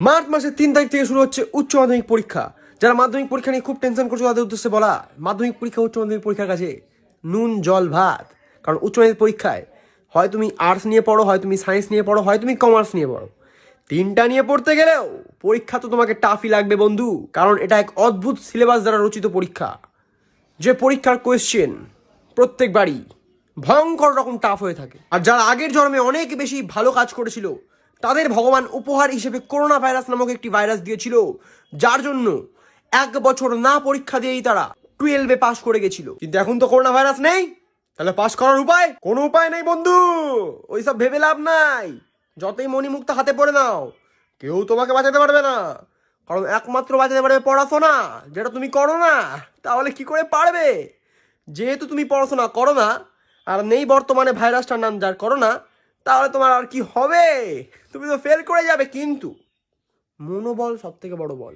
March মাসের 3 তারিখ থেকে শুরু হচ্ছে উচ্চ মাধ্যমিক পরীক্ষা। যারা মাধ্যমিক পরীক্ষা নিয়ে খুব টেনশন করছো তাদের উদ্দেশ্যে বলা, মাধ্যমিক পরীক্ষা উচ্চ মাধ্যমিক পরীক্ষার কাছে নুন জল ভাত। কারণ উচ্চ মাধ্যমিক পরীক্ষায় হয় তুমি আর্টস নিয়ে পড়ো, হয় তুমি সায়েন্স নিয়ে পড়ো, হয় তুমি কমার্স নিয়ে পড়ো, তিনটা নিয়ে পড়তে গেলেও পরীক্ষা তো তোমাকে টাফই লাগবে বন্ধু। কারণ এটা এক অদ্ভুত সিলেবাস দ্বারা রচিত পরীক্ষা, যে পরীক্ষার কোয়েশ্চেন প্রত্যেকবারই ভয়ঙ্কর রকম টাফ হয়ে থাকে। আর যারা আগের জন্মে অনেক বেশি ভালো কাজ করেছিল তাদের ভগবান উপহার হিসেবে করোনা ভাইরাস নামক একটি ভাইরাস দিয়েছিল, যার জন্য 1 বছর না পরীক্ষা দিয়েই তারা 12-এ পাশ করে গেছিল। কিন্তু এখন তো করোনা ভাইরাস নেই, তাহলে পাশ করার উপায়? কোনো উপায় নেই বন্ধু, ওইসব ভেবে লাভ নাই। যতই মণিমুক্ত হাতে পড়ে নাও, কেউ তোমাকে বাঁচাতে পারবে না। কারণ একমাত্র বাঁচাতে পারবে পড়াশোনা, যেটা তুমি করো না। তাহলে কি করে পারবে? যেহেতু তুমি পড়াশোনা করো না, আর নেই বর্তমানে ভাইরাসটার নাম যার করোনা, তাহলে তোমার আর কি হবে? তুমি তো ফেল করে যাবে। কিন্তু মনোবল সব থেকে বড় বল,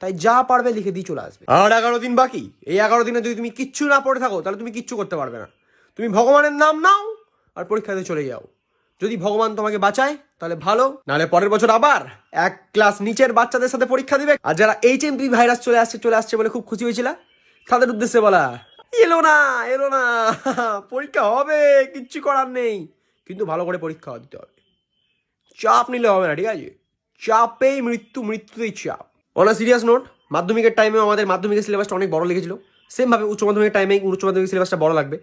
তাই যা পারবে লিখে দিয়ে চলে আসবে। আর 11 দিন বাকি, এই 11 দিনে যদি তুমি কিচ্ছু না পড়ে থাকো তাহলে তুমি কিচ্ছু করতে পারবে না। তুমি ভগবানের নাম নাও আর পরীক্ষাতে চলে যাও। যদি ভগবান তোমাকে বাঁচায় তাহলে ভালো, নাহলে পরের বছর আবার 1 ক্লাস নিচের বাচ্চাদের সাথে পরীক্ষা দিবে। আর যারা HMP ভাইরাস চলে আসছে বলে খুব খুশি হয়েছিল, তাদের উদ্দেশ্যে বলা, এলো না পরীক্ষা হবে, কিচ্ছু করার নেই, কিন্তু ভালো করে পরীক্ষা দিতে হবে। চাপ নিলে হবে না, ঠিক আছে? চাপেই মৃত্যু, মৃত্যুতেই চাপ। অন আ সিরিয়াস নোট, মাধ্যমিকের টাইমেও আমাদের মাধ্যমিকের সিলেবাসটা অনেক বড় লিখেছিল। সেমভাবে উচ্চ মাধ্যমিকের টাইমে উচ্চ মাধ্যমিক সিলেবাসটা বড় লাগবে।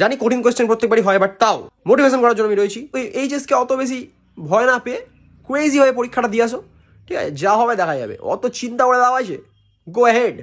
জানি কঠিন কোয়েশ্চেন প্রত্যেকবারই হয়, বাট তাও মোটিভেশন করার জন্য আমি রয়েছি। ওই এইচএসকে অত বেশি ভয় না পেয়ে ক্রেজি হয়ে পরীক্ষাটা দিয়ে আসো, ঠিক আছে? যা হবে দেখা যাবে, অত চিন্তা করে দেওয়া আছে। Go ahead.